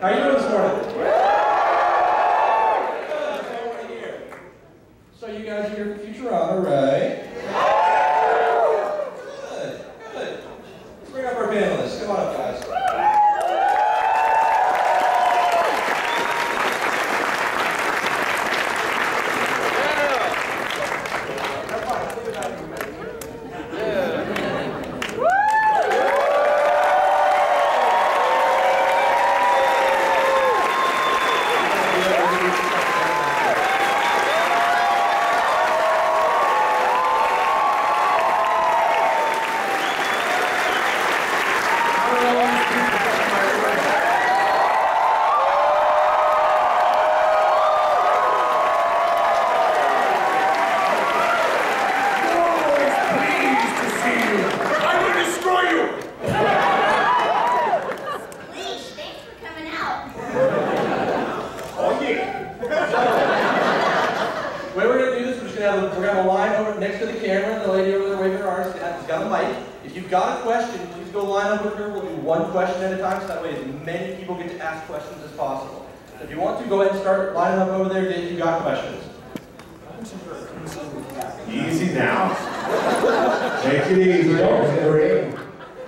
How are you doing this morning? Good. So you guys are here for Futurama, right? Good. Good. Let's bring up our panelists. Come on up, guys. If you want to, go ahead and start lining up over there if you got questions. Easy now. Take it easy.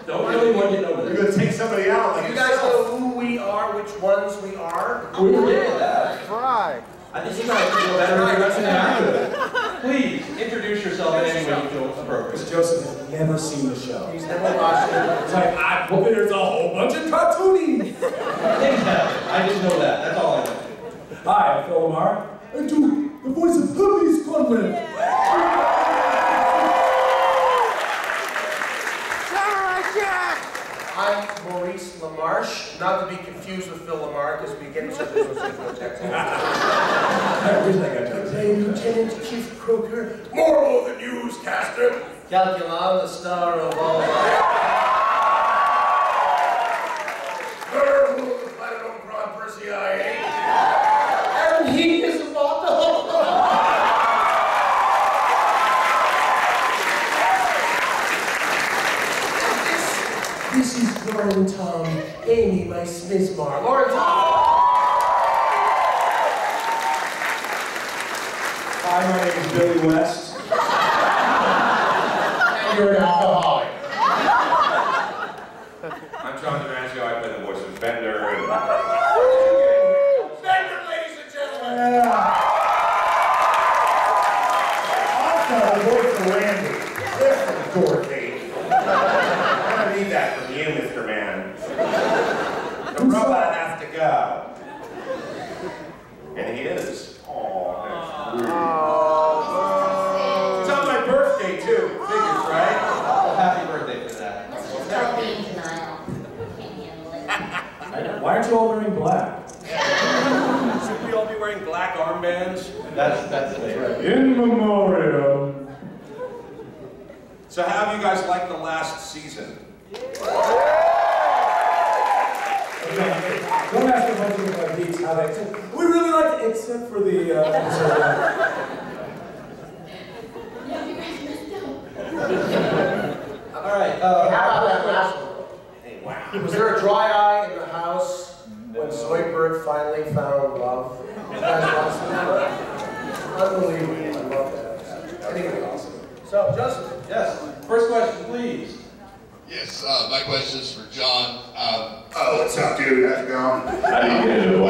Don't really want to get over there. You're going to take somebody out like you guys know who we are, which ones we are? We will get to that. Try. I think you guys can go better introduction than I could. Please, introduce yourself in any way you feel appropriate. Because Joseph has never seen the show. He's never watched it. It's like, there's a whole bunch of cartoonies. Things happen. I just know that. That's all I know. Hi, I'm LaMarr. I do the voice of Hermes Conrad. I'm Maurice LaMarche, not to be confused with Phil LaMarr, because we get into business with Today, Lieutenant Chief Croker, Morrow the newscaster, Calculon, the star of all Verbal, the Platinum Grand Persei, and he is about to hold This is Lauren Tom, Amy, my Smithmar. Lauren Tom! Hi, my name is Billy West. And you're an alcoholic. I'm John DiMaggio. I play the voice of Bender. And... Bender, ladies and gentlemen! Also, the voice of Randy. This is Dorothy. I need that from you, Mr. Man. The robot has to go. And he is. It's on my birthday, too. Figures, right? Well, happy birthday for that. Let's just start being denial. Can't handle it. Why aren't you all wearing black? Should we all be wearing black armbands? That's it. Right. In memoriam. So how have you guys liked the last season? Don't ask me much about beats, how they said. We really liked it, except for the episode. All right. How about that last one? Hey, wow. Was there a dry eye in the house when Zoidberg finally found love? You guys watched that? Unbelievable. I love that. Anyway, awesome. So, Joseph. Yes. First question, please. Yes, my question is for John. Oh, what's up, dude? How's it going? How do you get into the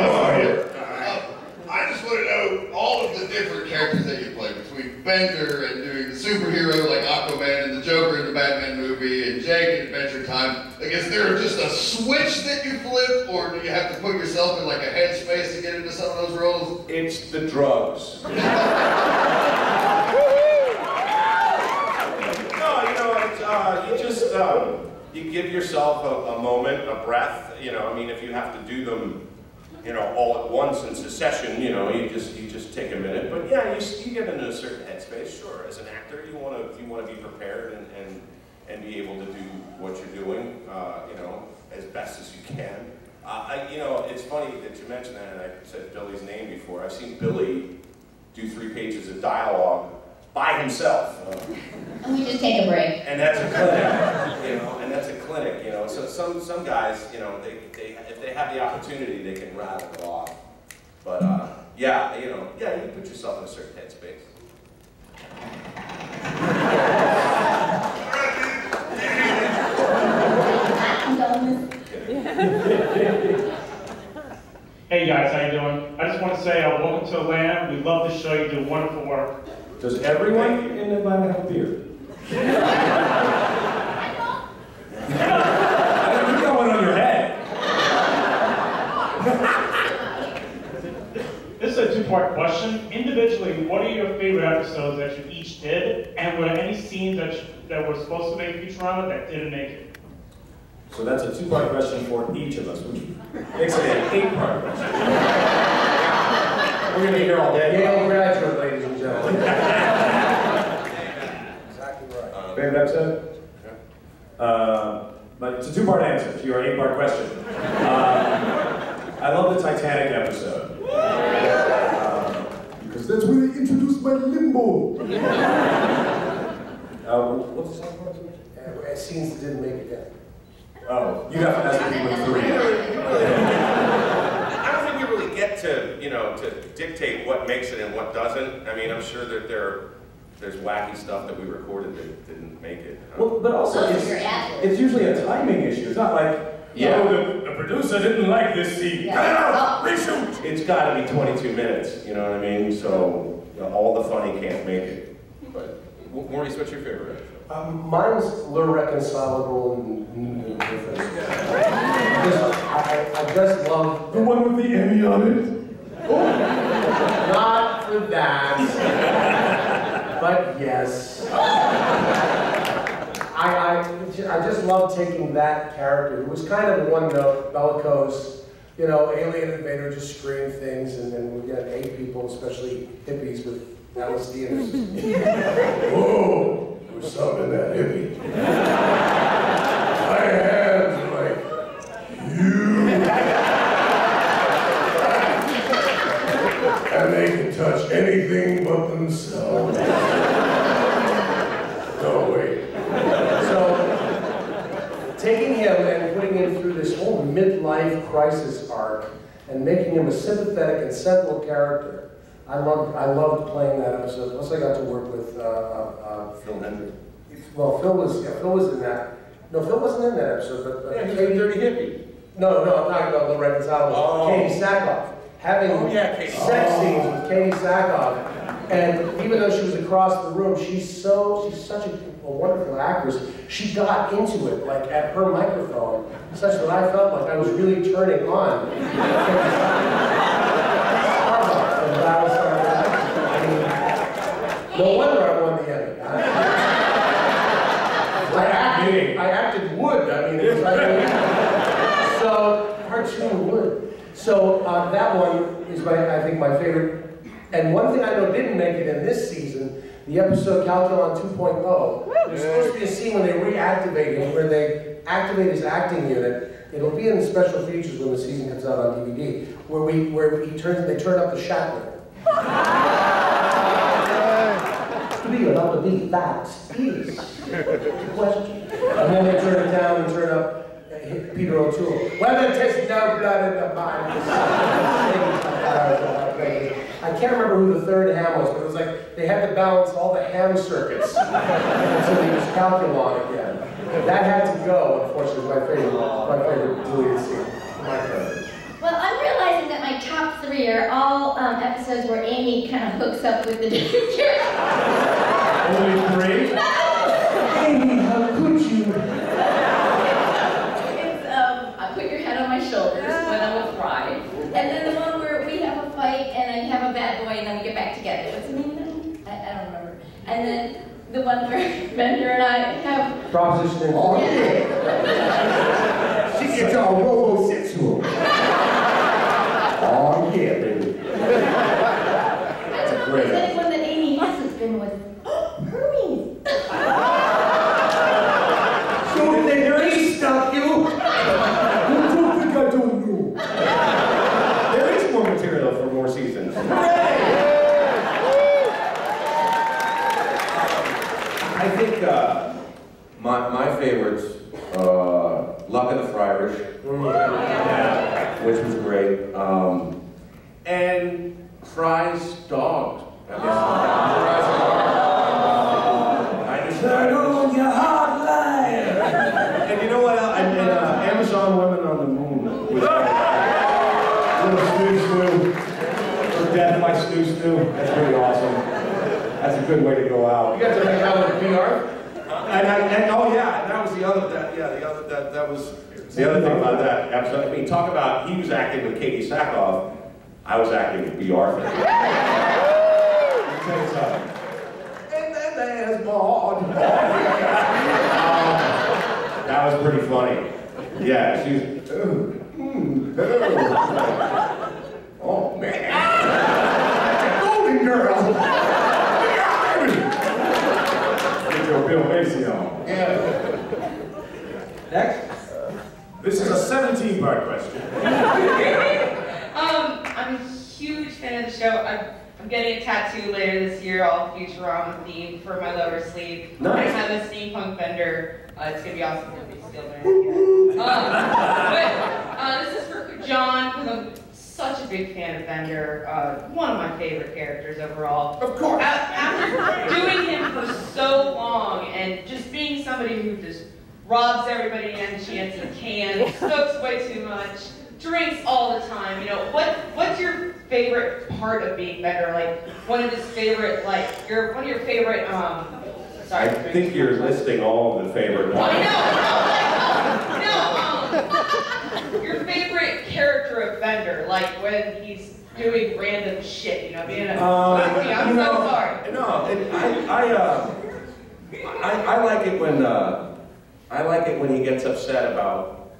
I just want to know all of the different characters that you play, between Bender and doing the superhero like Aquaman and the Joker in the Batman movie and Jake in Adventure Time. Like, is there just a switch that you flip, or do you have to put yourself in like a headspace to get into some of those roles? It's the drugs. No, you know, it's, you just, you give yourself a moment, a breath. You know, I mean, if you have to do them, you know, all at once in succession, you know, you just take a minute. But yeah, you get into a certain headspace. Sure, as an actor, you want to be prepared and be able to do what you're doing, you know, as best as you can. You know, it's funny that you mentioned that, and I said Billy's name before. I've seen Billy do 3 pages of dialogue by himself. And we just take a break. And that's a clinic, you know, and that's a clinic, you know. So some guys, you know, if they have the opportunity, they can rattle it off. But yeah, you know, yeah, you put yourself in a certain headspace. Hey guys, how you doing? I just want to say welcome to Atlanta. We love the show. You do wonderful work. Does everyone in Atlanta have a beard? You got one on your head. This is a two-part question. Individually, what are your favorite episodes that you each did? And were there any scenes that were supposed to make Futurama that didn't make it? So that's a two-part question for each of us, which makes it an 8-part question. We're going to be here all day. Yale graduate, ladies and gentlemen. Exactly right. Favorite episode? But it's a two-part answer to your 8-part question. I love the Titanic episode. Because that's where they introduced my limbo. What's the second part? Scenes that didn't make it yet. Oh, you have to ask me with 3. I don't think we really get to, you know, to dictate what makes it and what doesn't. I mean, I'm sure that there's wacky stuff that we recorded that didn't make it. Well, but also it's usually a timing issue. It's not like, oh, the producer didn't like this scene. Cut it out! Reshoot! It's got to be 22 minutes. You know what I mean? So you know, all the funny can't make it. But Maurice, what's your favorite episode? Mine's irreconcilable and different. I just love the one with the Emmy on it. Not for that, but yes. I just love taking that character, who was kind of one note, bellicose, you know, alien invader, just scream things, and then we get 8 people, especially hippies with LSD in it. Whoa! There's something in that hippie. My hands are like, you. And they can touch anything but themselves. No, wait. So, taking him and putting him through this whole midlife crisis arc and making him a sympathetic and central character, I loved playing that episode. Plus, I got to work with Phil Hendry. Well, Phil was in that. No, Phil wasn't in that episode, but Yeah, he was a dirty hippie. No, I'm talking about the reconcilable. Oh. Katie Sackhoff. Having sex scenes with Katie Sackhoff. And even though she was across the room, she's such a wonderful actress. She got into it, like at her microphone, such that I felt like I was really turning on. No wonder I won the Emmy. I acted wood. I mean, it was like, so cartoon wood. So that one is I think my favorite. And one thing I know didn't make it in this season, the episode Calculon 2.0. There's supposed to be a scene when they reactivate him, where they activate his acting unit. It'll be in the special features when the season comes out on DVD, where they turn up the Shatner. To be or not to be, that is the question. And then they turn it down and turn up Peter O'Toole. Well, there's no blood in the mind. I can't remember who the third ham was, but it was like they had to balance all the ham circuits until he was Calculon again. That had to go, unfortunately, my favorite deleted scene. My favorite. Well, I'm realizing that my top 3 are all episodes where Amy kind of hooks up with the different characters. Only 3? Amy, how could you? It's, I put your head on my shoulders when I would cry. And then the one where we have a fight and I have a bad boy and then we get back together. What's the name of that one? I don't remember. And then the one where Bender and I have... Proposition. Oh, yeah. She gets all robo-sexual. Oh, yeah, baby. That's a great one. The one that Amy hasn't been with. Hermes. So did they really stop you? You don't think I don't know. There is more material for more seasons. I think my favorites, Luck of the Friarish. Yeah. which was great. And Fry's dog. I just Turn on your hotline. And you know what else? And Amazon Women on the Moon. Little snoo-snoo. Or Death by Snoo-snoo. That's pretty awesome. That's a good way to go out. You got to make out with PR? And oh yeah, and that was the other, that was the other thing about that episode. I mean, talk about, he was acting with Katie Sackhoff, I was acting with B. Arthur. Let me tell you something. And then there's Maud. That was pretty funny. Yeah, she was, Oh man. That's a golden girl. Get your Bill Macy on. Yeah. Next. This is a 17-part question. I'm a huge fan of the show. I'm getting a tattoo later this year, all Futurama themed for my lower sleeve. Nice. I have a steampunk vendor. It's gonna be awesome if it's still there. But this is for John, because I'm such a big fan of Bender. One of my favorite characters overall. Of course. After doing him for so long and just being somebody who just robs everybody any chance he can, smokes way too much, drinks all the time. You know, what's your favorite part of being Bender? Like one of his favorite, one of your favorite. Sorry. I think you're listing all of the favorite ones. No. Your favorite character of Bender, like when he's doing random shit. You know, being a. I'm so sorry. No, I like it when he gets upset about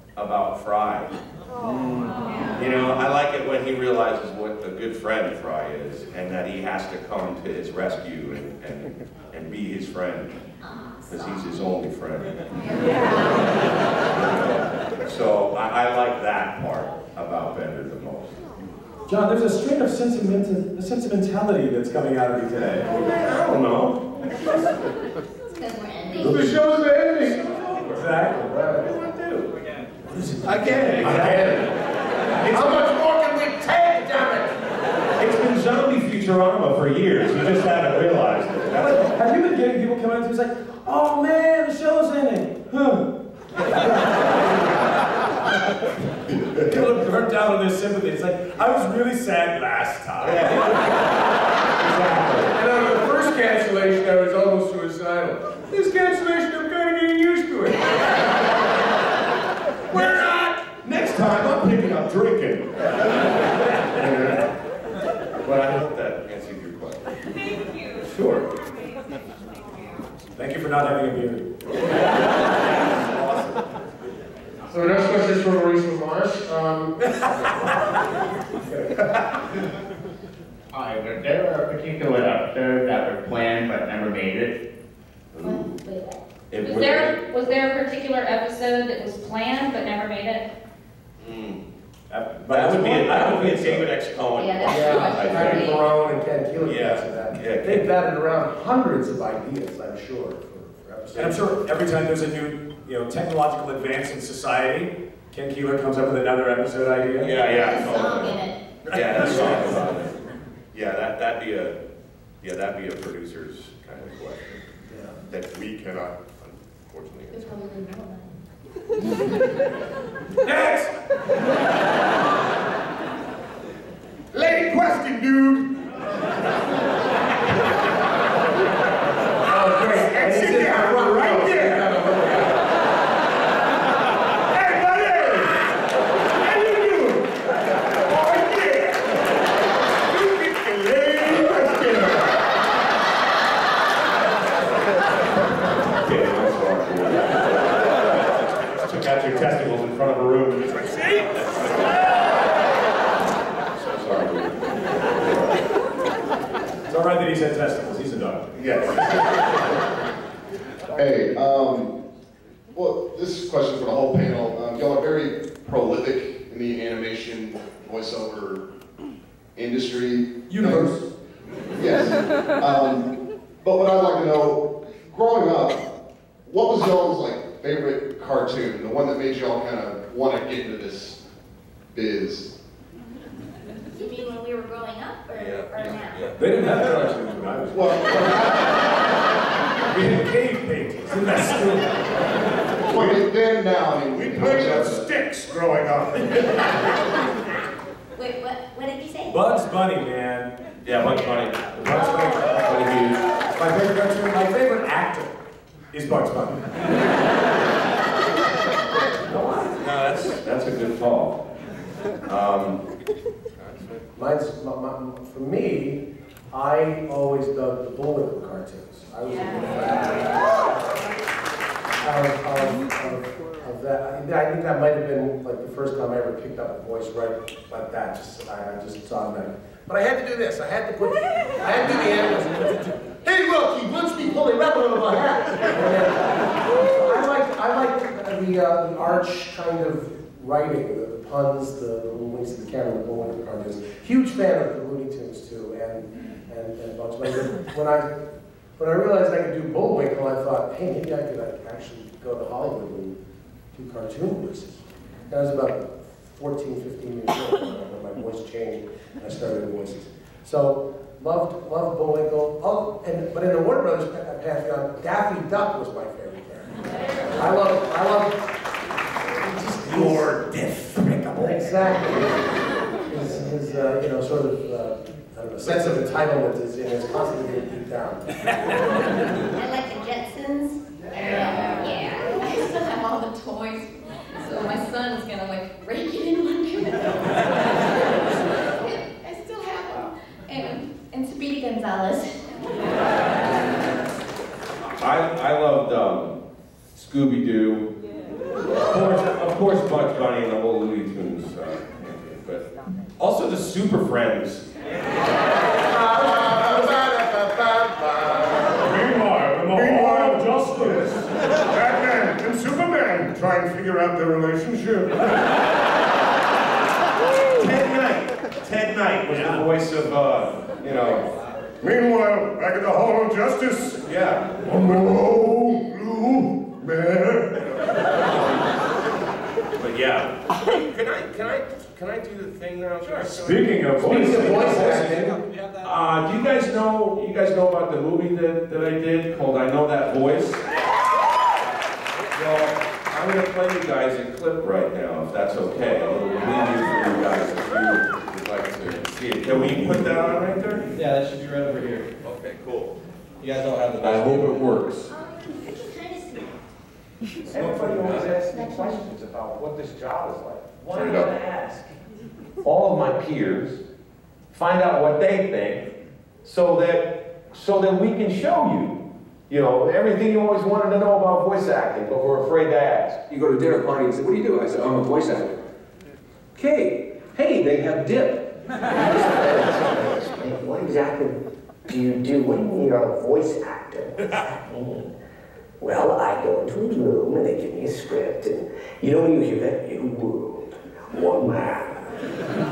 Fry. You know, I like it when he realizes what a good friend Fry is, and that he has to come to his rescue and be his friend, because he's his only friend. So I like that part about Bender the most. John, there's a strain of sentimentality that's coming out of you today. I don't know. It's because we're ending. The show's ending. Exactly. What do I do? I get it. How much more can we take, damn it? It's been zombie Futurama for years. You just haven't realized it. Have you been getting people coming up to you like, oh man, the show's ending. People have burnt down on their sympathy. It's like, I was really sad last time. Exactly. And on the first cancellation, I was almost suicidal. This cancellation, I'm kind of getting used to it. We're not! Next time, I'm picking up drinking. But I hope that answered your question. Thank you. Sure. Thank you for not having a beard. Awesome. So the next question is from Maurice LaMarche. Hi, was there a particular episode that was planned but never made it? Was there a particular episode that was planned but never made it? But that would be a David X. Cohen. Yeah, that's Patty Barone and Ken Keeler. Yeah. They've batted around hundreds of ideas, I'm sure, for episodes. And I'm sure every time there's a new, technological advance in society, Ken Keeler comes up with another episode idea. Yeah. Song in it. Yeah, that's song about it. Yeah, that'd be a producer's kind of question. Yeah. That we cannot, unfortunately. It's probably more than Next! Lady question, dude! Oh, great. And sit down right there! Hey, buddy! How you doing? Oh, yeah! You get the lady question. Okay, I'm sorry. Took out your testicles in front of a room and it's like, see? So sorry. It's all right that he said testicles. He's a doctor. Yes. Hey, well, this question for the whole panel. Y'all are very prolific in the animation voiceover industry. Universe. Yes. But what I'd like to know, growing up, what was y'all's favorite cartoon? The one that made y'all kind of want to get into this biz? You mean when we were growing up, or now? They didn't have cartoons when I was we had cave paintings, and that's true. Well, then now, I mean, We played with sticks growing up. Wait, what did you say? Bugs Bunny, man. Yeah, Bugs Bunny. Bugs Bunny. My favorite cartoon, my favorite actor is Bugs Bunny. No, that's a good call. For me, I always dug the Bullwinkle cartoons. I was a big fan of that. I think that might have been like the first time I ever picked up a voice right like that. I just saw that. But I had to do this. I had to do the animals. Hey, look, he wants me pulling rabbit out of my hat. I like the arch kind of writing, the puns, the winks of the camera, the Bullwinkle cartoons. Huge fan of the Looney Tunes too, and Bugs Bunny. When I realized I could do Bullwinkle, I thought, hey, maybe I could actually go to Hollywood and do cartoon voices. I was about 14, 15 years old when my voice changed and I started doing voices. So, loved Bullwinkle. Oh, but in the Warner Brothers pantheon, Daffy Duck was my favorite character. I love You're despicable. Exactly. His sort of, I don't know, sense of entitlement is constantly being beat down. I like the Jetsons. Yeah. I still have all the toys. So my son's gonna like rake it in one day. I still have them. And Speedy Gonzales. I loved Scooby-Doo. Of course, Bugs Bunny and the whole Looney Tunes. But also the Super Friends. Meanwhile, Justice, Batman and Superman try and figure out their relationship. Ted Knight was the voice of, Meanwhile, back at the Hall of Justice. Yeah. Hello, Blue Man. But yeah. Can I do the thing now? Sure. Speaking of voice acting, do you guys know about the movie that I did called I Know That Voice? Well, I'm going to play you guys a clip right now, if that's okay. A little preview for you guys if you would like to see it. Can we put that on right there? Yeah, that should be right over here. Okay, cool. You guys all have the best. I hope it works. Everybody always asks me questions about what this job is like. What am I Turn it going up. to ask? All of my peers, find out what they think, so that we can show you, everything you always wanted to know about voice acting, but we're afraid to ask. You go to a dinner party and say, what do you do? I said, I'm a voice actor. Okay, hey, they have dip. What exactly do you do when you're a voice actor? What does that mean? Well, I go into a room and they give me a script, and when you hear that, Woooorld, one man.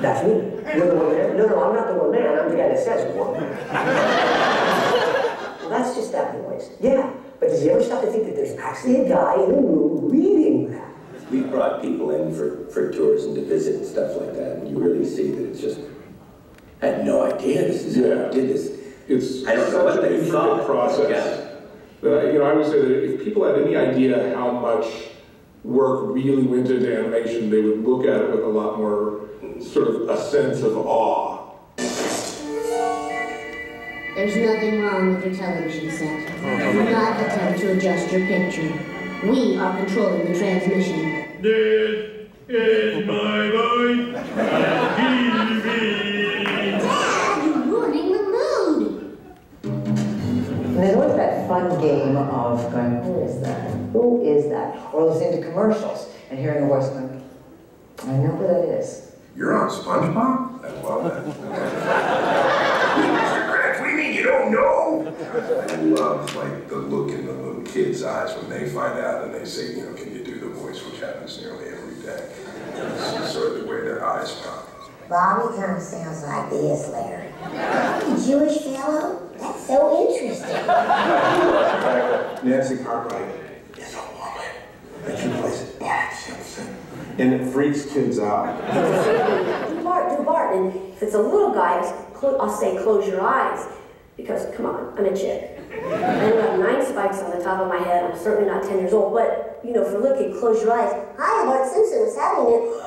That's me. You're the one man? No, I'm not the one man. I'm the guy that says one man. Well, that's just that voice. Yeah, but does he ever stop to think that there's actually a guy in the room reading that? We've brought people in for tours and to visit and stuff like that, and you really see that it's just, I had no idea this is how I did this. It's I don't know what they thought. process. Yeah. I would say that if people had any idea how much work really went into animation, they would look at it with a lot more sort of a sense of awe. There's nothing wrong with your television set. Do not attempt to adjust your picture. We are controlling the transmission. This is my voice on TV. Dad, you're ruining the mood. And there's always that fun game of going, who is that? Who is that? Or listening to commercials and hearing a voice going, I know who that is. You're on SpongeBob? I love that. Mr. Krabs, what do you mean you don't know? I love the look in the little kids' eyes when they find out and they say, can you do the voice, which happens nearly every day. It's sort of the way their eyes pop. Bobby kind of sounds like this, Larry. A Jewish fellow? That's so interesting. Nancy Cartwright is a woman, and she plays Bart Simpson. And it freaks kids out. Do Bart. And if it's a little guy, I'll say close your eyes. Because, come on, I'm a chick. I've got 9 spikes on the top of my head. I'm certainly not 10 years old. But, you know, for a little kid, close your eyes. Hi, I'm Bart Simpson. What's happening?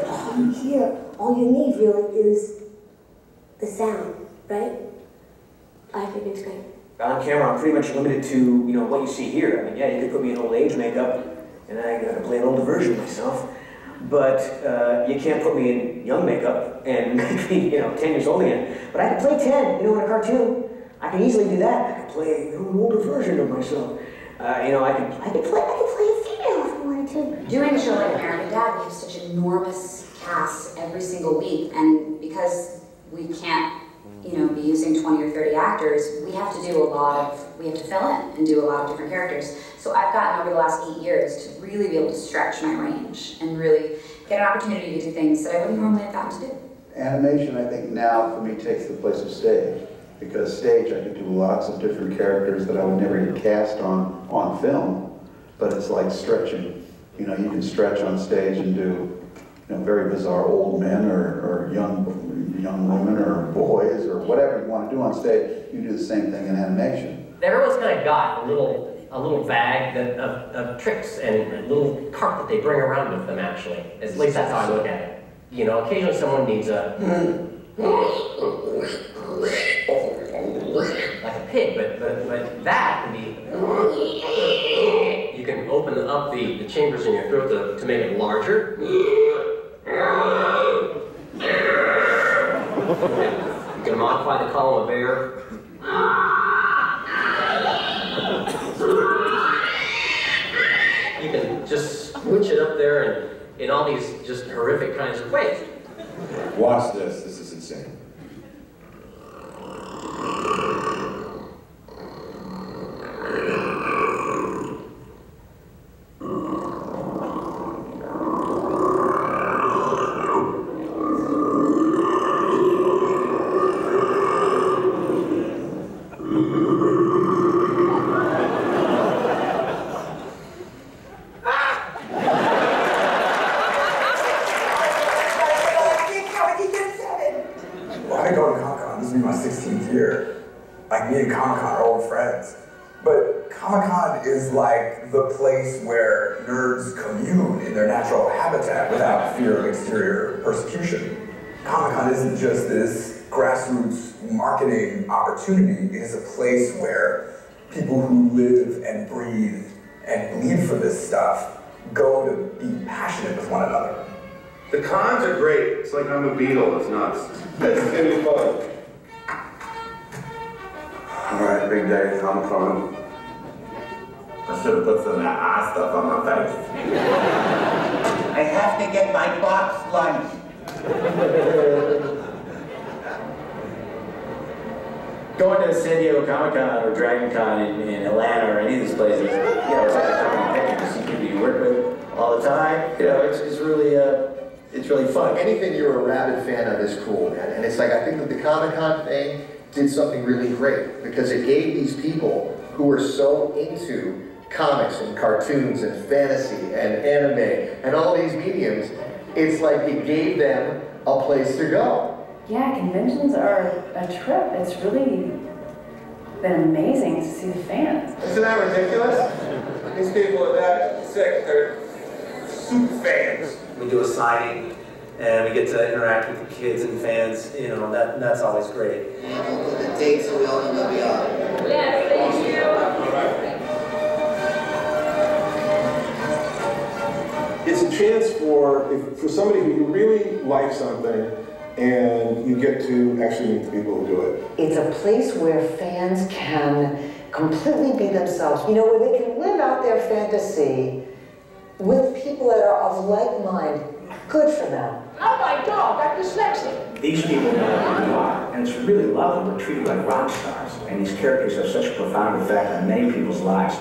All you hear, all you need really is the sound, right? I think it's great. On camera, I'm pretty much limited to, you know, what you see here. I mean, yeah, you could put me in old age makeup, and I could play an older version of myself. But you can't put me in young makeup and make me, you know, 10 years old again. But I can play 10, you know, in a cartoon. I can easily do that. I can play, you know, an older version of myself. You know, I could play a female if I wanted to. Doing a show like American Dad, we have such enormous casts every single week, and because we can't, you know, be using 20 or 30 actors, we have to do we have to fill in and do a lot of different characters. So I've gotten over the last 8 years to really be able to stretch my range and really get an opportunity to do things that I wouldn't normally have gotten to do. Animation, I think now for me takes the place of stage, because stage I could do lots of different characters that I would never get cast on film, but it's like stretching. You know, you can stretch on stage and do, you know, very bizarre old men or young women or boys or whatever you want to do on stage. You do the same thing in animation. Everyone's kind of got a little bag of tricks and a little cart that they bring around with them, actually. At least that's how I look at it. You know, occasionally someone needs like a pig, but that can be, you can open up the chambers in your throat to make it larger. You can modify the call of a bear. You can just switch it up there and in all these just horrific kinds of ways. Watch this. This is insane. Is like the place where nerds commune in their natural habitat without fear of exterior persecution. Comic-Con isn't just this grassroots marketing opportunity, it is a place where people who live and breathe and bleed for this stuff go to be passionate with one another. The cons are great. It's like I'm a Beatle. It's nuts. It's gonna be fun. All right, big day, Comic-Con. I should have put some of that eye stuff on my face. I have to get my box lunch. Going to San Diego Comic-Con or Dragon Con in Atlanta or any of these places, you know, it's like a company picnic. You see people you work with all the time. You know, it's really fun. Anything you're a rabid fan of is cool, man. And it's like, I think that the Comic-Con thing did something really great because it gave these people who are so into comics and cartoons and fantasy and anime and all these mediums, it's like it gave them a place to go. Yeah, conventions are a trip. It's really been amazing to see the fans. Isn't that ridiculous? These people are that sick, they're super fans. We do a signing and we get to interact with the kids and fans, you know, that's always great. And we'll put the date so we all know where we are. Yes, thank you. It's a chance for somebody who really likes something and you get to actually meet the people who do it. It's a place where fans can completely be themselves. You know, where they can live out their fantasy with people that are of like mind. Good for them. Oh my God, I'm dyslexic. These people know who we are, and it's really lovely. We're treated like rock stars, and these characters have such a profound effect on many people's lives.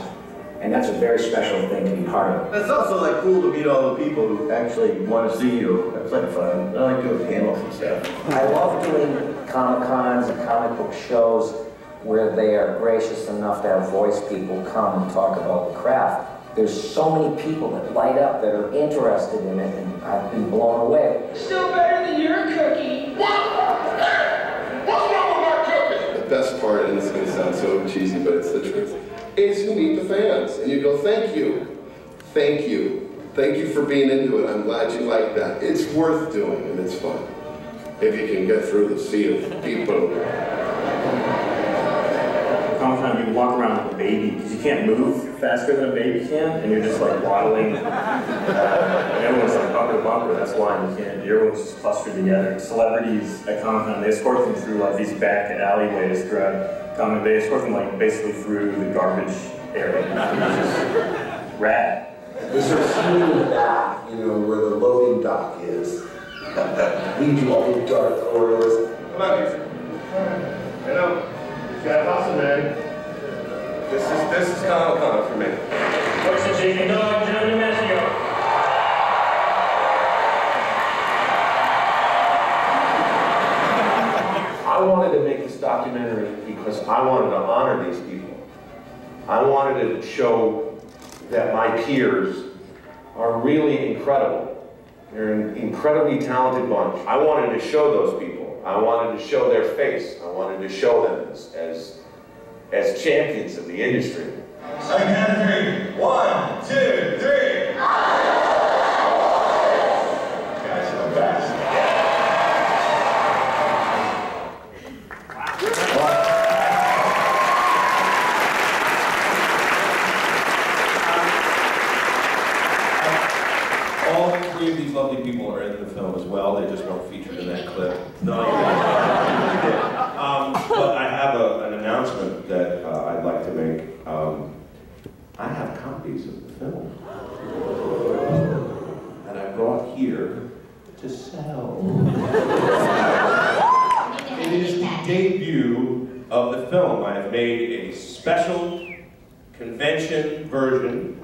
And that's a very special thing to be part of. It's also like cool to meet all the people who actually want to see you. It's like fun. I like doing panels and stuff. I love doing Comic-Cons and comic book shows where they are gracious enough to have voice people come and talk about the craft. There's so many people that light up that are interested in it, and I've been blown away. Still better than your cookie. What's wrong with our cookie? The best part, and it's going to sound so cheesy, but it's the truth, is you meet the fans, and you go, thank you, thank you, thank you for being into it, I'm glad you like that. It's worth doing, and it's fun. If you can get through the sea of people. Comic-Con, you walk around like a baby, because you can't move faster than a baby can, and you're just like waddling. And everyone's like bumper to bumper, that's why you can't. Everyone's just clustered together. Celebrities at Comic-Con, they escort them through like these back alleyways throughout Comic-Con. They escort them like basically through the garbage area. It's just rad. There's a scene in the back, you know, where the loading dock is. Lead you all the dark corridors. Come on, here. Hello. It's got awesome, man. This is Comic-Con for me. What's the chicken dog, Johnny DiMaggio? I wanted to make this documentary because I wanted to honor these people. I wanted to show that my peers are really incredible. They're an incredibly talented bunch. I wanted to show those people. I wanted to show their face. I wanted to show them as champions of the industry. I count 3. 1, 2, 3. Guys are the best. All 3 of these lovely people are in the film as well. They just weren't featured in that clip. No, you did. But I have an announcement that I'd like to make. I have copies of the film. And I brought here to sell. It is the debut of the film. I have made a special convention version.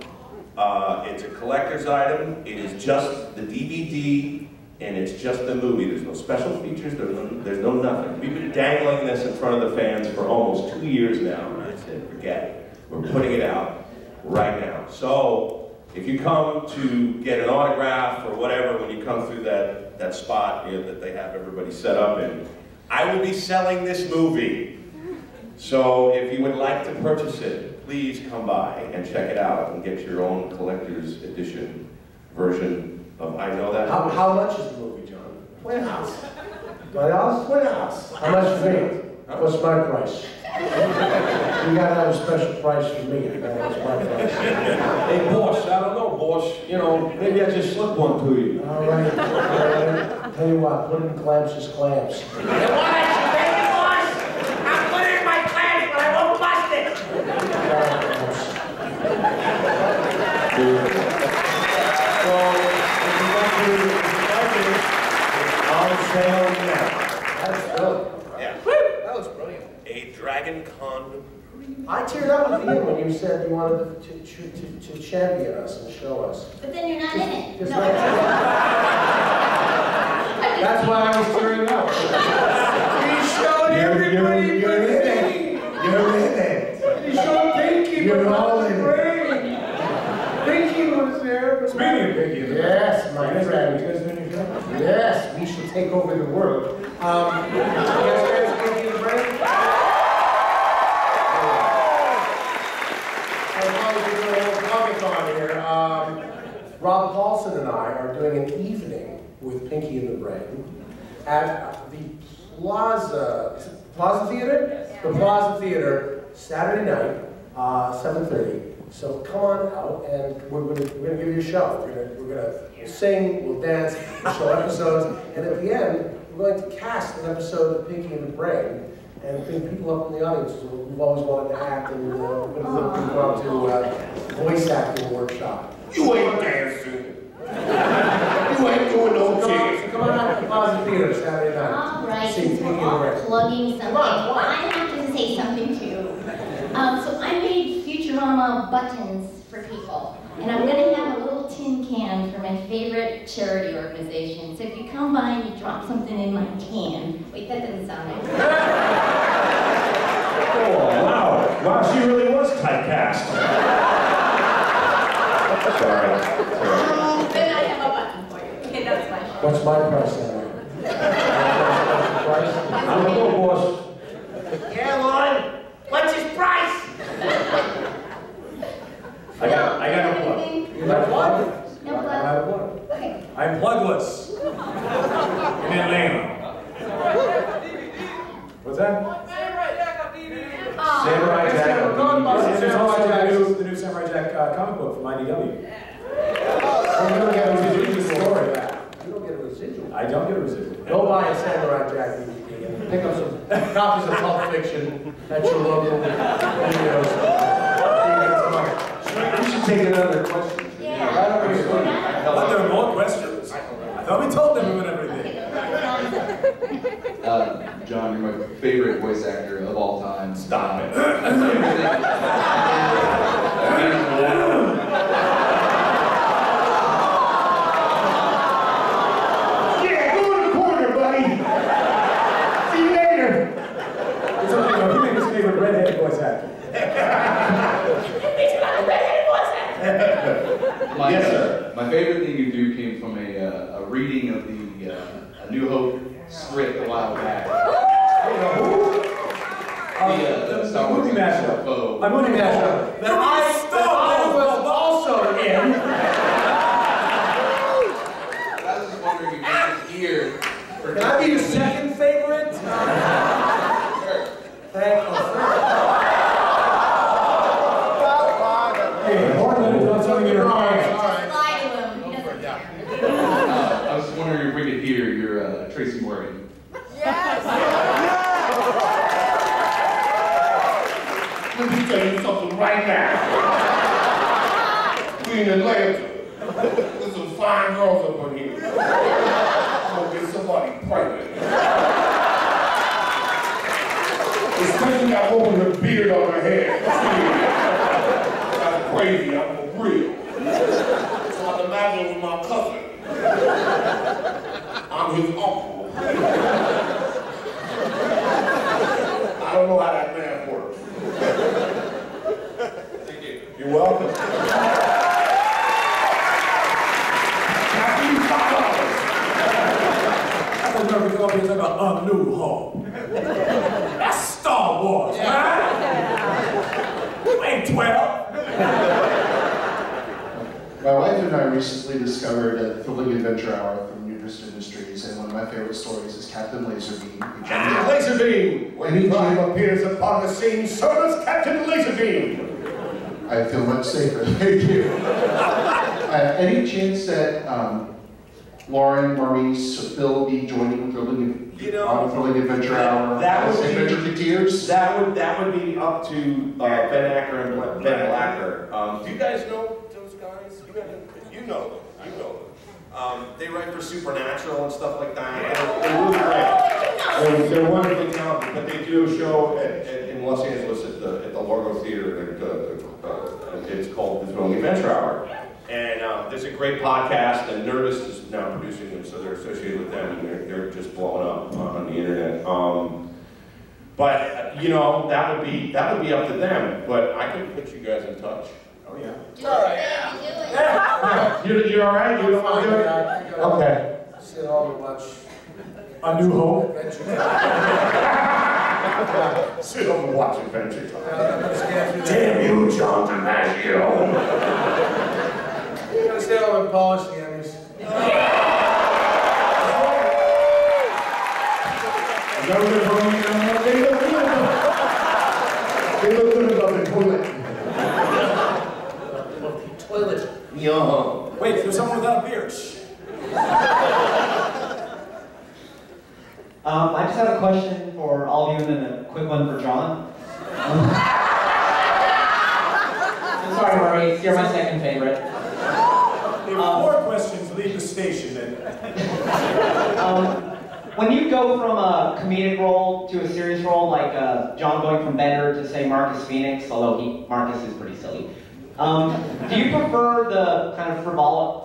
It's a collector's item. It is just the DVD, and it's just the movie. There's no special features. There's no nothing. We've been dangling this in front of the fans for almost 2 years now, and I said, forget it. We're putting it out right now. So if you come to get an autograph or whatever, when you come through that spot that they have everybody set up in, I will be selling this movie. So if you would like to purchase it, please come by and check it out and get your own collector's edition version of I Know That. How much is the movie, John? $20. $20? $20. How much for me? What's my price? You gotta have a special price for me. What's my price? Hey, boss, I don't know, boss. You know, maybe I just slipped one to you. All right, all right. Tell you what, put it in clamps as clamps. That's good. Yeah. That was brilliant. A Dragon Con. I teared up at the end when you said you wanted to champion us and show us. But then you're not in it. Just No. like that's why I was tearing up. He showed everybody you're in it. You're in it. He showed Pinky, You're but all not in the it. brain. Pinky was there, but Speaking of Pinky, yes, my friend. Yes, we should take over the world. You guys ready for Pinky and the Brain? Comic-Con here. Rob Paulson and I are doing an evening with Pinky and the Brain at the Plaza Theater? The Plaza Theater, Saturday night, 7:30. So come on out, and we're gonna give you a show. We're gonna sing, we'll dance, we'll show episodes, and at the end, we're going to cast an episode of Pinky and the Brain, and bring people up in the audience who've always wanted to act, and we're gonna go out to a voice acting workshop. You ain't dancing. You ain't doing no jig. Come on out to the Plaza Theater Saturday night. All right, See since we're Pinky and the all Brain. plugging something, Come on. I have to say something too. So I made Futurama buttons for people, and I'm going to have a little tin can for my favorite charity organization. So if you come by and you drop something in my can, wait, that doesn't sound right. Oh, wow. Wow, she really was typecast. Sorry. Then I have a button for you. Okay, that's my show. What's my price on that? I'm a little boss. Yeah, Lauren, what's his price? I got no plug. You like what? No plug. Okay. I'm plugless. In Atlanta. What's that? Samurai Jack. There's also the new Samurai Jack comic book from IDW. Well, you don't get a residual story back. You don't get a residual. I don't get a residual. Go buy a Samurai Jack DVD and pick up some copies of Pulp Fiction at your local videos. We should take another question. Yeah. Right over here. But there are more questions. I thought we told everyone everything. John, you're my favorite voice actor of all time. Stop it. Yeah, go in the corner, buddy. See you later. It's okay, no, he made his favorite redheaded voice actor. It's not a redheaded voice actor. Yes, sir. My favorite thing you do came from a reading of the A New Hope script a while back. The Star Wars movie mashup. A movie mashup. That I was also in. I was just wondering if you could hear. Can I be your second favorite? Sure. Thank you. Hey, Martin, doing something in her mind. Lie to him. He doesn't care. I was just wondering if we could hear your Tracy Morgan. Let me tell you something right now. We in Atlanta. There's some fine girls up in here. I'm gonna get somebody pregnant. Especially that woman with a beard on her head. That's crazy, I'm for real. So I can imagine with my cousin. I'm his uncle. I don't know how that math works. Thank you. You're welcome. I thought you were going to talk about A New Hope. That's Star Wars, man. You ain't 12. My wife and I recently discovered a thrilling adventure hour from Nutrist Industries, and one of my favorite stories is Captain Laserbeam. Captain Laserbeam! When he appears upon the scene, so does Captain Laserbeam! I feel much safer, thank you. Any chance that Lauren, Maurice, or Phil will be joining Thrilling Adventure Hour? That would Adventure to Tears? That would be up to Ben Acker and Ben Blacker. Do you guys know those guys? You know them. They write for Supernatural and stuff like that. They're really great. They're wonderfully talented, but they do a show in Los Angeles at the Largo Theater. It's called the Thrilling Adventure Hour. And there's a great podcast, and Nerdist is now producing them, so they're associated with them, and they're just blowing up on the internet. But you know, that would be up to them. But I could put you guys in touch. Oh yeah. You're all right? You don't want to do it? Okay. Sit home and watch A New Hope. Sit home and watch Adventure Time. Damn you, John DiMaggio. You gotta stay home and polish the Emmys. They look good above the toilet. Toilet. Yeah. Wait, there's someone without a beard. Shh. I just have a question for all of you and then a quick one for John. I'm sorry, Maurice, you're my second favorite. If more questions, leave the station then. When you go from a comedic role to a serious role, like John going from Bender to say Marcus Phoenix, although Marcus is pretty silly, do you prefer the kind of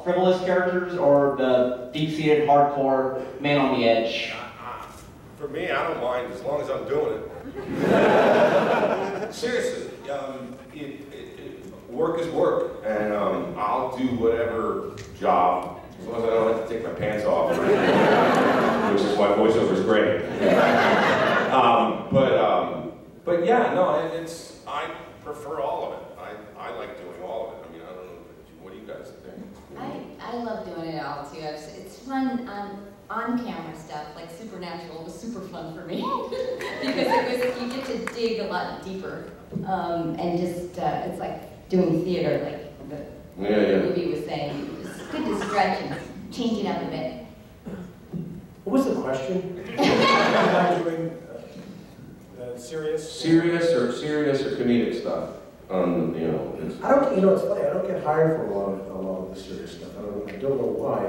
frivolous characters or the deep-seated, hardcore, man on the edge? For me, I don't mind as long as I'm doing it. Seriously, work is work, and I'll do whatever job, as long as I don't have to take my pants off, which is why voiceover is great. But yeah, no, I prefer all of it. I like doing all of it. I mean, I don't know, what do you guys think? I love doing it all too. It's fun on-camera stuff, like Supernatural was super fun for me because you get to dig a lot deeper and just it's like doing theater, like the movie was saying. It's good to stretch and change it up a bit. What was the question? Doing serious? Serious or comedic stuff. I don't. You know, it's funny. I don't get hired for a lot of the serious stuff. I don't know why.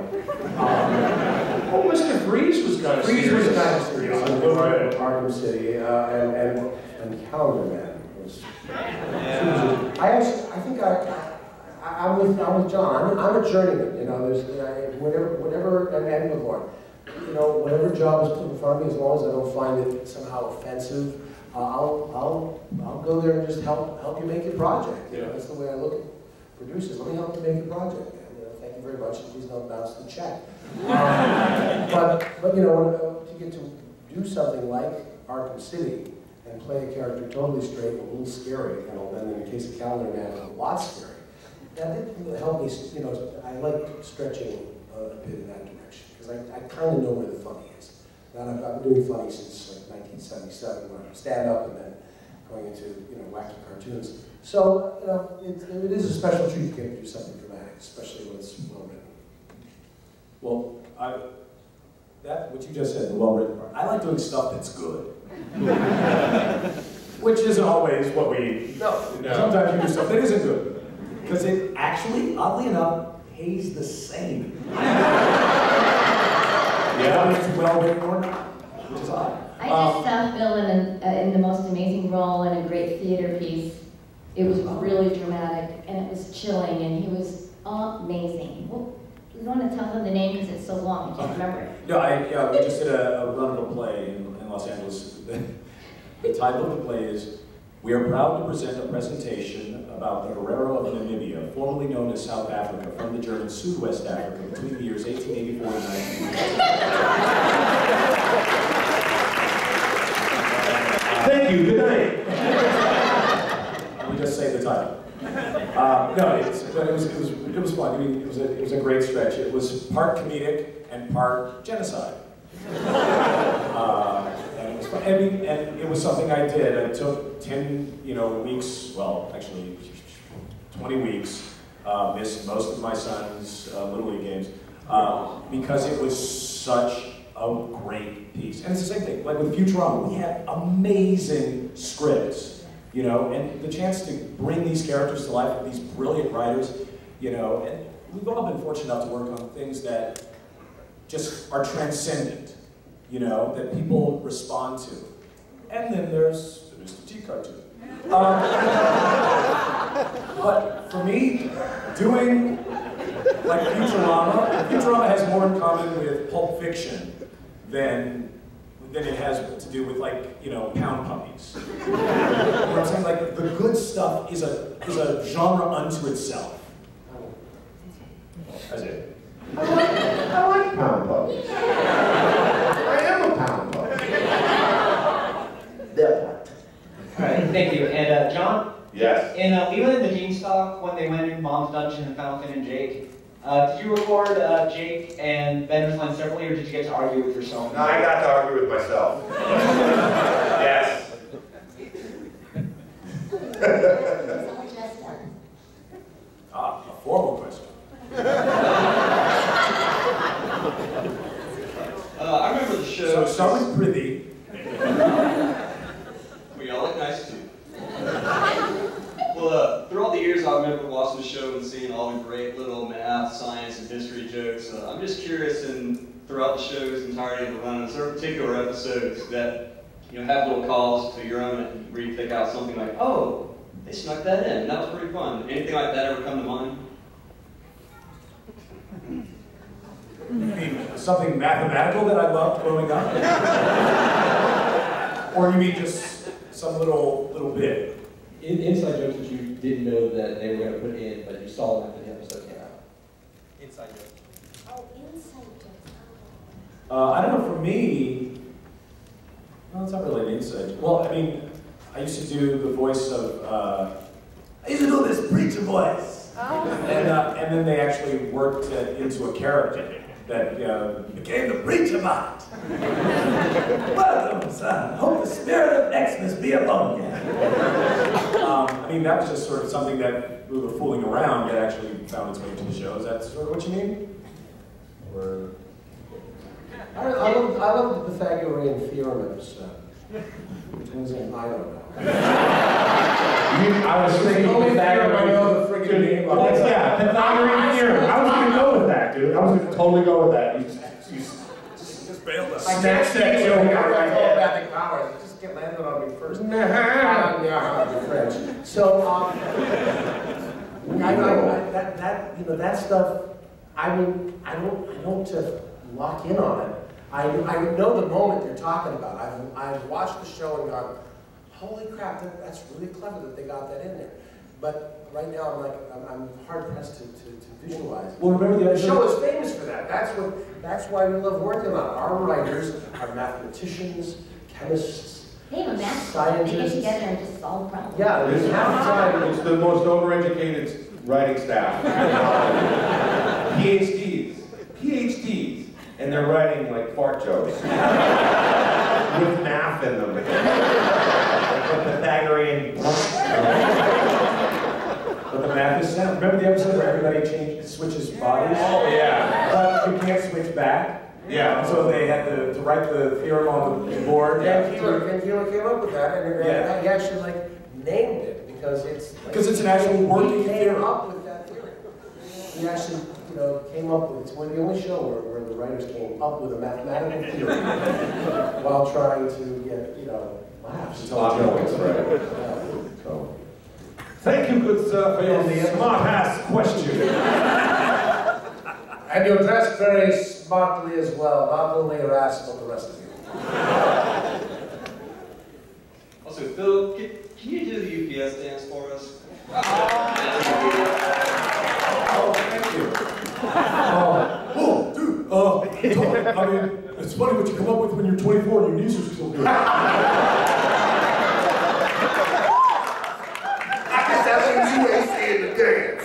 Oh, Mr. Freeze was kind of serious. Freeze was kind of serious. I was at Arkham City, and Calendar Man was. I think I'm with John. I'm a journeyman. You know, there's whatever, and with Lauren. You know, whatever job is put in front of me, as long as I don't find it somehow offensive. I'll go there and just help you make your project. You know, that's the way I look at producers. Let me help you make your project. You know, thank you very much. Please don't bounce the check. But you know, to get to do something like Arkham City and play a character totally straight and a little scary, you know, and in the case of Calendar Man, a lot scary. That did help me. You know, I like stretching a bit in that direction because I kind of know where the funny is. And I've been doing funny since like 1977 when I stand up and then going into wacky cartoons. So you know it is a special treat to get to do something dramatic, especially when it's well written. Well, what you just said, the well written part. I like doing stuff that's good, which isn't always what we. No. Sometimes you do stuff that isn't good because it actually, oddly enough, pays the same. Yeah, it's well written or not, which is odd. I just saw Bill in the most amazing role in a great theater piece. It was really dramatic and it was chilling and he was amazing. Well, you want to tell them the name because it's so long, I can't remember it. No, we just did a run of a play in Los Angeles. The title of the play is "We are proud to present a presentation about the Herero of Namibia, formerly known as South Africa, from the German Sudwest Africa between the years 1884 and 1900. Thank you, good night. Let me just say the title. But it was fun. I mean, it was a great stretch. It was part comedic and part genocide. And it was fun. And it was something I did. I took 10 weeks, well, actually 20 weeks, missed most of my son's Little League games, because it was such a great piece. And it's the same thing, like with Futurama, we had amazing scripts, and the chance to bring these characters to life with these brilliant writers, and we've all been fortunate enough to work on things that just are transcendent, that people respond to. And then there's the Mr. T cartoon. But for me, doing like Futurama has more in common with Pulp Fiction than it has to do with Pound Puppies. You know what I'm saying? Like the good stuff is a genre unto itself. That's it. I like Pound Puppies. I am a Pound Puppy. All right, thank you. And John? Yes. And even in the Beanstalk, when they went in Mom's Dungeon and found Finn and Jake, did you record Jake and Bender's line separately, or did you get to argue with yourself? No, I got to argue with myself. Yes. A formal question. I remember the show. So start with Prithee. We all look nice too. Well, through all the years I remember watching the show and seeing all the great little math, science, and history jokes. I'm just curious, and throughout the show's entirety of the run, is there particular episodes that have little calls to your own where you pick out something like, oh, they snuck that in, that was pretty fun. Anything like that ever come to mind? You mean something mathematical that I loved growing up? Or you mean just some little bit? Inside jokes that you didn't know that they were going to put in, but you saw them after the episode came out? Inside joke. Oh, inside jokes. I don't know, for me, well, it's not really an inside. Well, I mean, I used to do the voice of, I used to do this preacher voice. Oh. And then they actually worked it into a character that became the preacher bot. Welcome, son. Hope the spirit of Xmas be among you. I mean, that was just sort of something that we were fooling around that actually found its way into the show. Is that sort of what you mean? Or... I love the Pythagorean theorem episode. I don't know. I was thinking Pythagorean. I know the freaking name of it. Yeah, Pythagorean theorem. I was going to go with that, dude. I was going to totally go with that. You just bailed us. Snatch that joke out of my head. Telepathic powers. It just get landed on me first. Yeah, French. So, that stuff. I mean, I don't just lock in on it. I know the moment you're talking about. I've watched the show and gone, holy crap, that's really clever that they got that in there. But right now, I'm hard pressed to visualize. Well, remember the show is famous for that. That's why we love working on it. Our writers are mathematicians, chemists, They have a math scientists. They get together and just solve problems. Yeah, It's it's the most overeducated writing staff. PhDs, and they're writing like fart jokes with math in them. Like the Pythagorean. But the math is sound. Remember the episode where everybody switches bodies? Oh yeah. But you can't switch back. Yeah. And so they had to write the theorem on the board. Yeah, Keeler came up with that, and he actually named it because it's an actual working theorem. He theorem. came up with that theorem. He actually, came up with. It's one of the only show where the writers came up with a mathematical theorem while trying to get laughs. Jokes, right? So. Thank you, good sir, for your smart-ass question. And you're dressed very smartly as well, not only your ass, but the rest of you. Also, Phil, can you do the UPS dance for us? Oh, thank you. Dude, I mean, it's funny what you come up with when you're 24 and your knees are still good. That's what you ain't seeing the dance.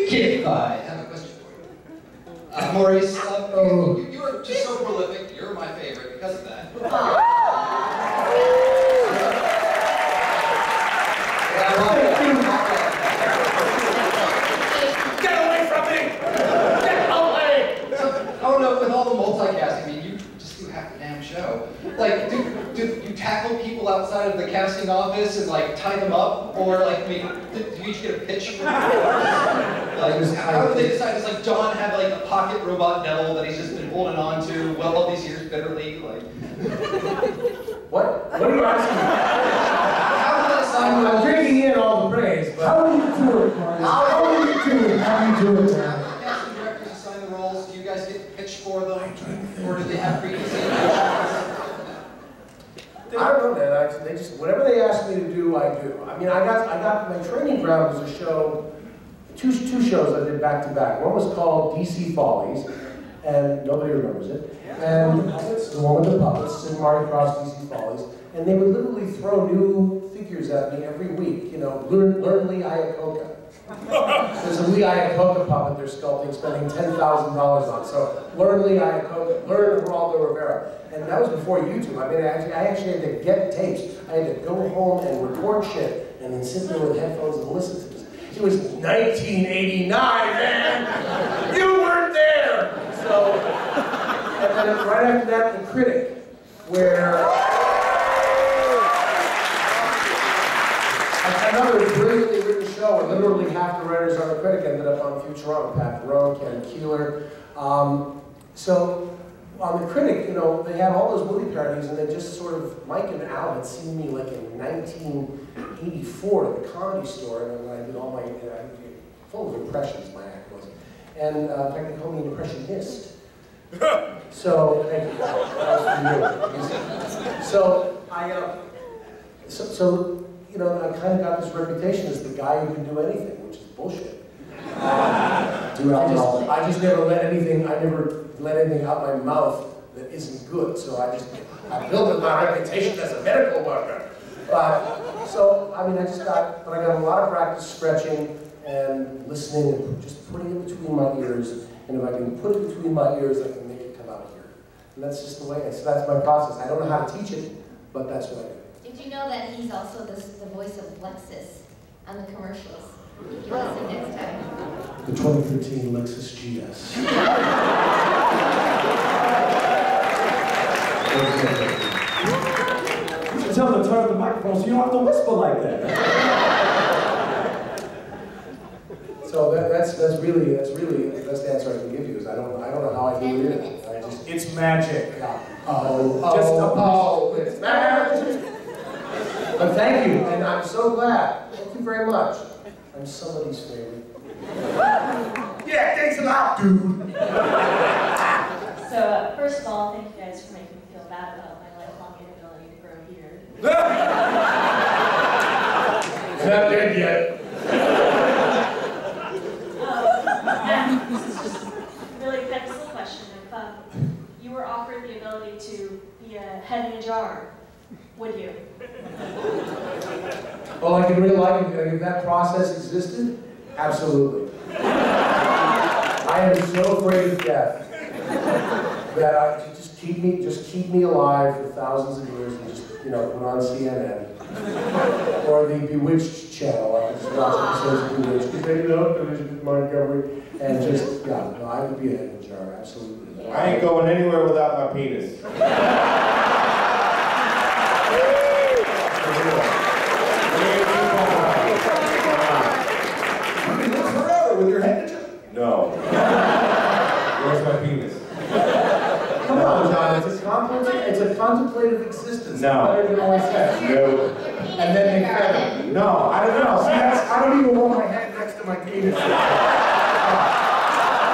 Kid, I have a question for you. Maurice, you are just so prolific. You're my favorite because of that. Get away from me! Get away! Oh no, with all the multicasting, I mean, you just do half the damn show. Like, do you tackle people outside of the casting office and tie them up, or do you each get a pitch from how do they decide? Does John have a pocket robot devil that he's just been holding on to all these years bitterly? What are you asking? How do they assign I'm drinking in all the praise, but How do you do it, Maurice? How do you do it? How do you do it, man? casting directors assign the roles? Do you guys get pitched for them, or do they have preconceived I don't know, man. They just whatever they ask me to do, I do. I mean, I got my training ground was a show, two shows I did back to back. One was called DC Follies, and nobody remembers it. And it's the one with the puppets, and Marty Cross DC Follies. And they would literally throw new figures at me every week. Learn Lee Iacocca. There's a Lee Iacocca puppet they're sculpting, spending $10,000 on. So learn Lee Iacocca, learn Geraldo Rivera. And that was before YouTube. I mean, I actually had to get tapes. I had to go home and record shit, and then sit there with headphones and listen to this. It was 1989, man! You weren't there! So, and then right after that, The Critic, where another brilliantly written show, where literally half the writers on The Critic ended up on Futurama, Pat Barone, Ken Keeler. So on The Critic, they had all those movie parodies, and they just sort of, Mike and Al had seen me in 1984 at the Comedy Store, and I did all my, full of impressions, my act was. And in fact, they called me an impressionist. So, thank you. That was for you. So, you know, I kind of got this reputation as the guy who can do anything, which is bullshit. I just never let anything out my mouth that isn't good. So I built my reputation as a medical worker. But, so, I mean, I got a lot of practice stretching and listening and just putting it between my ears. And if I can put it between my ears, I can make it come out here. And that's just the way so that's my process. I don't know how to teach it, but that's what I do. Did you know that he's also the voice of Lexus on the commercials? You can listen next time. The 2013 Lexus GS. You should tell them to turn up the microphone so you don't have to whisper like that. So that's really the best answer I can give you is I don't know how I do it. It's magic. Yeah. It's magic. But thank you, and I'm so glad. Thank you very much. I'm somebody's favorite. Yeah, thanks a lot, dude. So, first of all, thank you guys for making me feel bad about my lifelong inability to grow beard. It's not dead yet. This is just a really pencil question. If you were offered the ability to be a head in a jar, would you? Well, like in real life, if that process existed, absolutely. I am so afraid of death that just keep me alive for thousands of years and just, you know, put on CNN or the Bewitched channel. I could just watch episodes of Bewitched because they love Elizabeth Montgomery and just, yeah, no, I would be a head in a jar, absolutely. I ain't going anywhere without my penis. Forever with your head. No. Where's my penis? Come on, John, it's a contemplative existence. No. Better than always said. No. And then they fed it. No, I don't know. See, I don't even want my head next to my penis.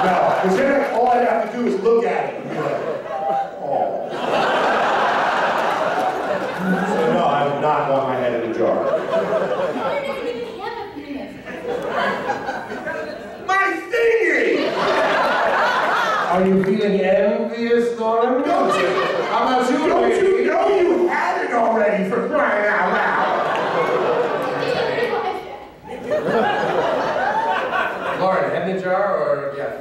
No, because then all I have to do is look at it and be like, oh. So no, I do not want my head in a jar. My thingy! Are you feeling envious, Lauren? Don't you? How about you, Don't you know you had it already for crying out loud? Lauren, head in a jar or yeah?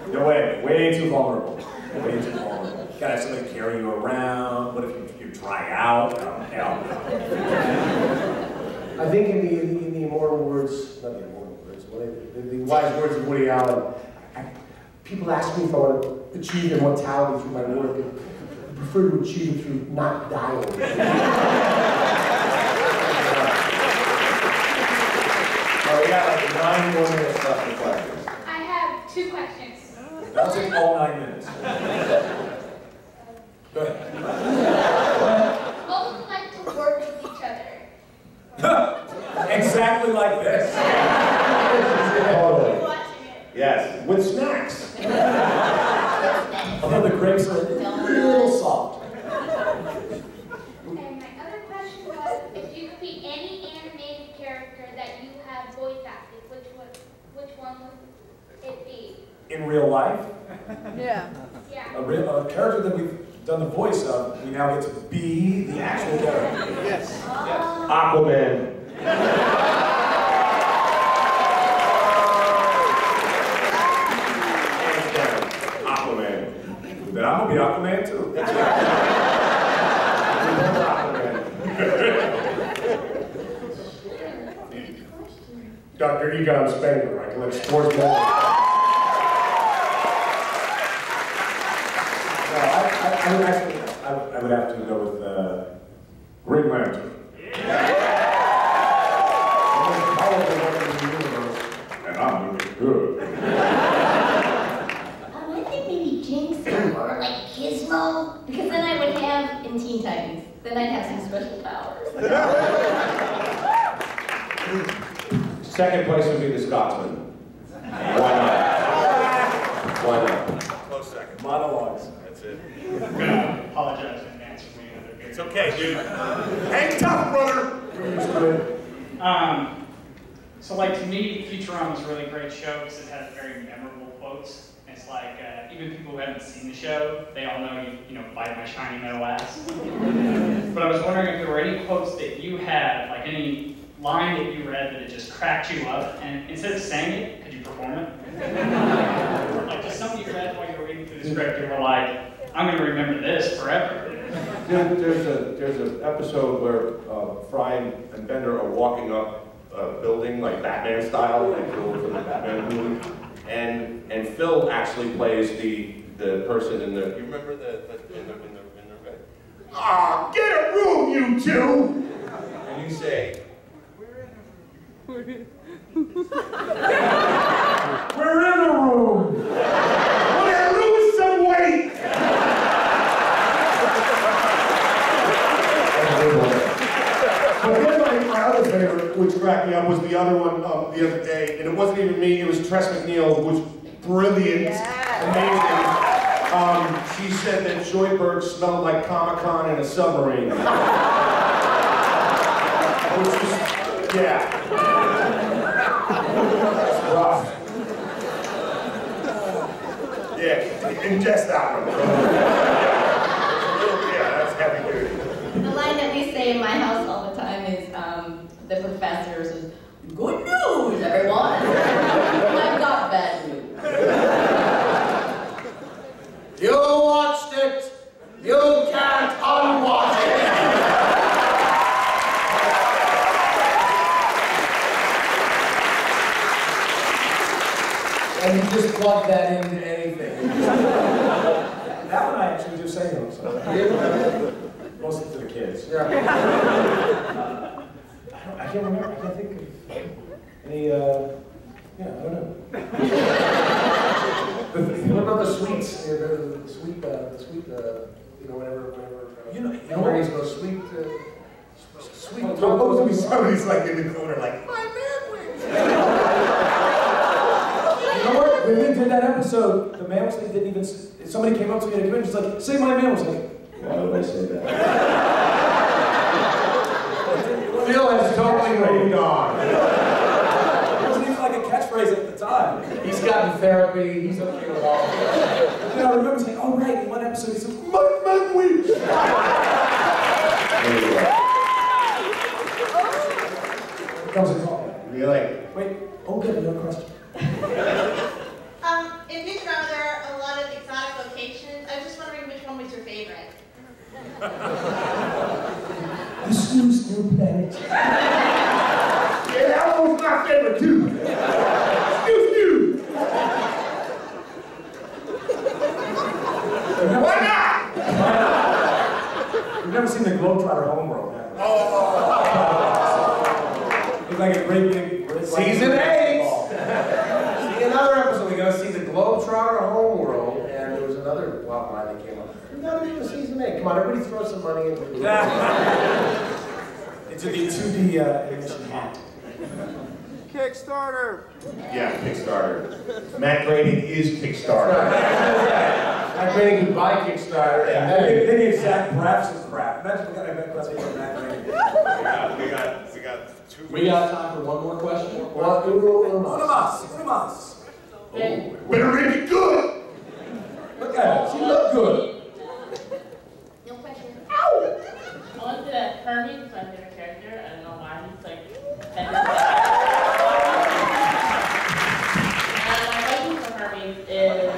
No way too vulnerable. Way too vulnerable. You gotta have somebody carry you around. What if you dry out? Oh, hell no. I think in the immortal words, not the immortal words, the wise words of Woody Allen, people ask me if I want to achieve immortality through my work. I prefer to achieve it through not dying. Oh, we got like 9 more minutes left for questions. I have 2 questions. That'll take all 9 minutes. Go ahead. What would you like to work with each other? Exactly like this. Totally. Watching it. Yes, with snacks. Although the grapes are a little soft. And my other question was, if you could be any animated character that you have voice acted, which one would it be? In real life, Yeah. a character that we've done the voice of, we now get to be the actual character. Yes. Aquaman. Aquaman. Then I'm gonna be Aquaman too. That's right. Dr. Egon Spengler, I collect sports medals. I would have to go with Green Lantern. And I'm looking good. I think maybe Jinx or like I would have in Teen Titans. Then I'd have some special powers. Second place would be the Scotsman. Why not? Why not? Close second. Monologues. That's it. I'm gonna apologize in advance for being another It's okay, dude. Hang tough, brother. So like to me, Futurama is a really great show because it has very memorable quotes. It's like even people who haven't seen the show, they all know you know bite my shiny metal ass. But I was wondering if there were any quotes that you had, like any line that you read that it just cracked you up, and instead of saying it, could you perform it? Like just something you read while you were reading through the script, you were like, I'm gonna remember this forever. There's an episode where Fry and Bender are walking up a building, like Batman style, like Phil from the Batman movie, and Phil actually plays the person in the. You remember the ah, get a room, you two! And you say, We're in a room! we're gonna lose some weight! But then my other favorite, which cracked me up, was the other one the other day, and it wasn't even me, it was Tress MacNeille, who was brilliant, amazing. She said that Joyberg smelled like Comic-Con in a submarine. Which is, yeah. It's rough. Yeah, ingest that one. Yeah, that's heavy duty. The line that we say in my house all the time is, the professor says, "Good news, everyone! I've got bad news." You watched it. You can't unwatch it. And you just plug that into anything. That one I actually do say to them, so. Mostly to the kids. Yeah. I can't remember, I can't think of any, yeah, I don't know. What about the sweets? The sweet, you know, whenever where he's go sweet, sweet. Supposed to be somebody's like in the corner, like, my sandwich! You know what? When we did that episode, the man they didn't even. Somebody came up to me at a convention, just like, "Say my man." I was like, "Why did I say that?" Phil has totally moved on. It wasn't even like a catchphrase at the time. He's gotten therapy. He's okay with all of it. And I remember saying, "Oh right," in one episode he said, "My sandwich." That was a call. Really? Wait. Oh, good. No question. In Futurama, there are a lot of exotic locations. I was just wondering which one was your favorite. The Snoo planet. Yeah, that one was my favorite too. Snoo. Why not? You've never seen the Globetrotter Homeworld, have you? Oh. It's like a great big. Season 8. See another episode. We're gonna see the Globetrotter Homeworld, and there was another plot line that came up. We gotta do a season 8. Come on, everybody, throw some money into it. Into the 2D animation hat. Kickstarter. Yeah, Kickstarter. Matt Groening is Kickstarter. Matt Groening could buy Kickstarter. Yeah, they gave Zach Braff some crap. Imagine we got Matt Groening. We got time for one more question. One of us. Better make it good. Look at her. She looked good. No question. I want to Hermes is my favorite character. I don't know why he's like and my question for Hermes is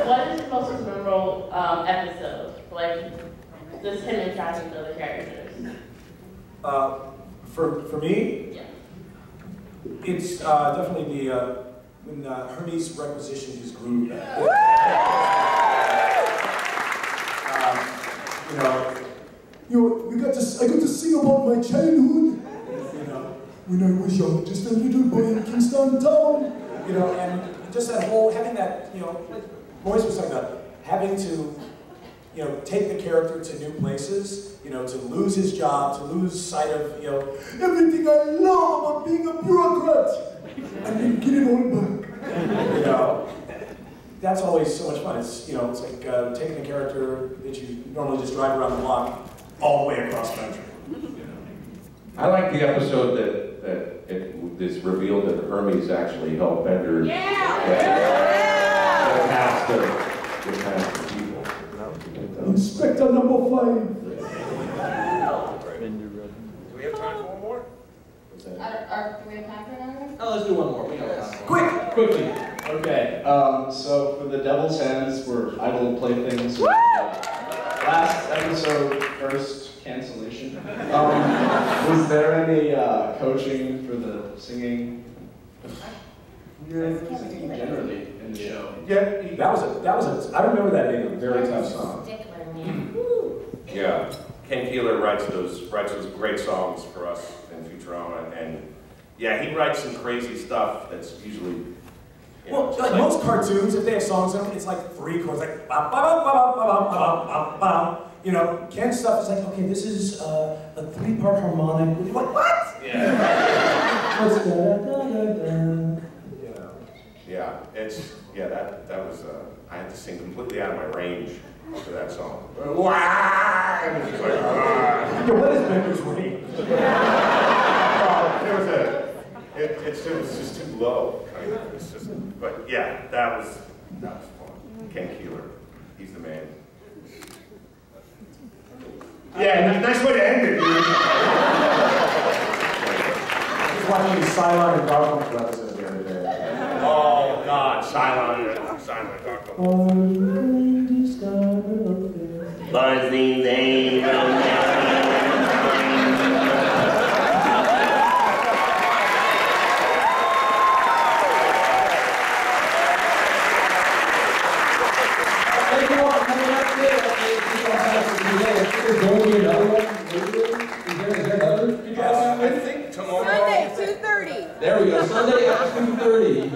what is the most memorable episode? Like just him interacting with other characters. For me, Yeah. it's definitely the when Hermes requisitioned his group. You got to. I got to sing about my childhood. When I was young, just a little boy in Kingston Town. And just that whole having that. Like Maurice was talking about, having to, take the character to new places, to lose his job, to lose sight of, everything I love about being a bureaucrat. I can get it all back. That's always so much fun. It's, it's like taking a character that you normally just drive around the block all the way across country. I like the episode that it's revealed that Hermes actually helped Bender get past the people. Inspector number 5. Do we have time for one more? Do we have time for another one? Oh, let's do one more. We got time. Quickly. Okay. So for the Devil's Hands, we're idle playthings. Last episode, first cancellation. Was there any coaching for the singing? Singing generally in the show. Yeah, that was a. I remember that being a very tough song. Yeah, Ken Keeler writes those great songs for us in Futurama, and yeah, he writes some crazy stuff that's usually. Well, like most cartoons, if they have songs in them, it's like 3 chords, like bum, bum, bum, bum, bum, bum, bum. Ken's stuff is like, okay, this is a 3-part harmonic. You're like, what? Yeah. Yeah, that was I had to sing completely out of my range to that song. What is Bender's range? It was just too low, kind of. It's just, but yeah, that was fun. Ken Keeler, he's the man. Yeah, nice way to end it, dude. I was watching Cylon and Garfunkel episode the other day. Oh God, Cylon and Garfunkel. Buzzing angel. I think tomorrow. Sunday, 2:30. There we go. Sunday at 2:30.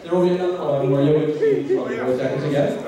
There will be another one where you'll get to see 20 more seconds again.